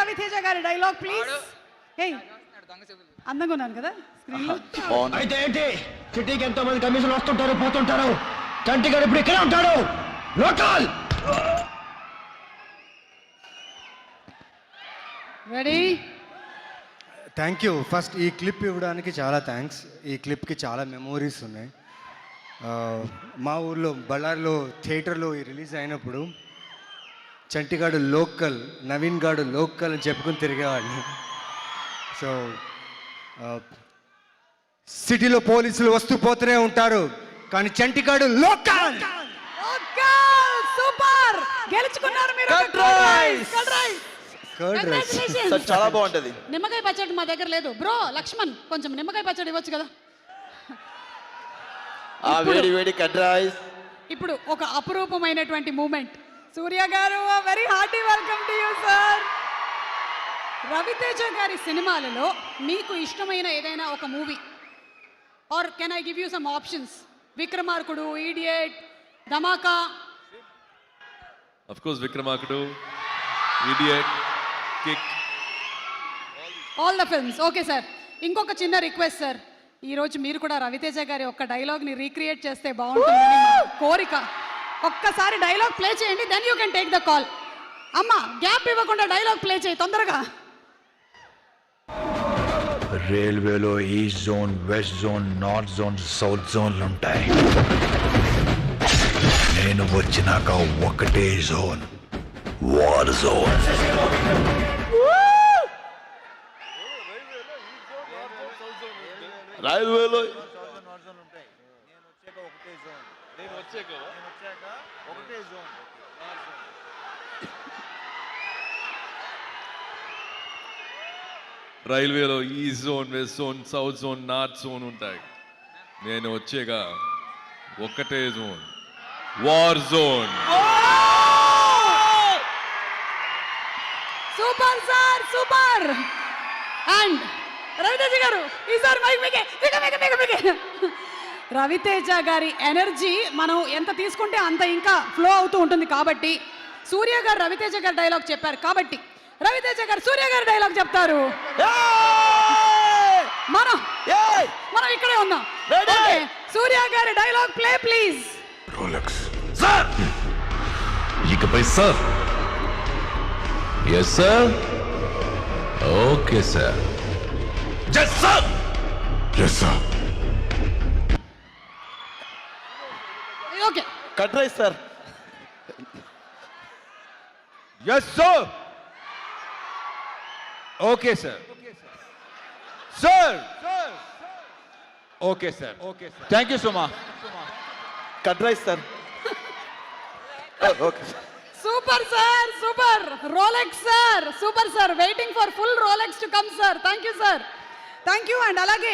రవితేజ గారి dialogue please. ఏయ్ అందంగా ఉన్నాను కదా స్క్రీన్ లో. అయితే ఏంటి, సిటీకి ఎంతో మంది కమిషన్లు వస్తుంటారు పోతుంటారు, చంటిగాడు ఇప్పుడు ఇక్కడే ఉంటాడు local. Ready? Thank you. First ఈ క్లిప్ ఇవ్వడానికి చాలా థ్యాంక్స్. ఈ క్లిప్కి చాలా మెమోరీస్ ఉన్నాయి. మా ఊర్లో బళ్ళారిలో థియేటర్లో రిలీజ్ అయినప్పుడు చంటిగాడు లోకల్, నవీన్ గాడు లోకల్ అని చెప్పుకుని తిరిగేవాడిని. సో సిటీలో పోలీసులు వస్తూ పోతూనే ఉంటారు, కానీ చంటిగాడు లోకల్. సూపర్, గెలుచుకున్నారు మీరు. చాలా బాగుంటది. నిమ్మకాయ పచ్చడి మా దగ్గర లేదు బ్రో. లక్ష్మణ్ కొంచెం నిమ్మకాయ పచ్చడి ఇవ్వచ్చు కదా. వేడి వేడి కర్డ్ రైస్. ఇప్పుడు ఒక అపురూపమైనటువంటి మూమెంట్. సూర్య గారు, very hearty welcome to you sir. Raviteja గారి సినిమాలలో మీకు ఇష్టమైన ఏదైనా ఒక movie, or can I give you some options? Vikramarkudu, Idiot, Dhamaka. Of course, Vikramarkudu, Idiot, Kick, all the films. Okay sir, ఇంకొక చిన్న రిక్వెస్ట్ సార్. ఈరోజు మీరు కూడా రవితేజ గారి ఒక్క డైలాగ్ని రీక్రియేట్ చేస్తే బాగుంటుందని మా కోరిక. ఒక్కసారి డైలాగ్ ప్లే చేయండి, then you can take the call. అమ్మా గ్యాప్ ఇవ్వకుండా డైలాగ్ ప్లే చేయి తొందరగా. రైల్వేలో east zone, west zone, north zone, south జోన్లు ఉంటాయి. నేను వచ్చినాక ఒకటే జోన్, వార్ జోన్. రైల్వేలో రైల్వేలో east zone, west zone, south zone, north zone ఉంటాయి. నేను వచ్చాక ఒక్కటే zone, war zone. Super sir, super. And Raviteja గారు ఈసారి మైక్ మీకే. రవితేజ గారి ఎనర్జీ మనం ఎంత తీసుకుంటే అంత ఇంకా ఫ్లో అవుతూ ఉంటుంది. కాబట్టి సూర్య గారు రవితేజ గారి డైలాగ్ చెప్పారు కాబట్టి రవితేజ గారు సూర్య గారి డైలాగ్ చెప్తారు. మనం ఇక్కడే ఉన్నాం. ఓకే, సూర్య గారి dialogue play please. Rolex sir, ఇకపై sir. Yes sir. Okay sir. Yes sir. Yes sir. Okay, curd rice sir. Yes sir. Okay sir. Sir okay sir. Okay sir. Thank you so much. Curd rice sir. Okay sir. Super sir, super. Rolex sir, super sir. Waiting for full Rolex to come sir. Thank you sir, thank you. And అలాగే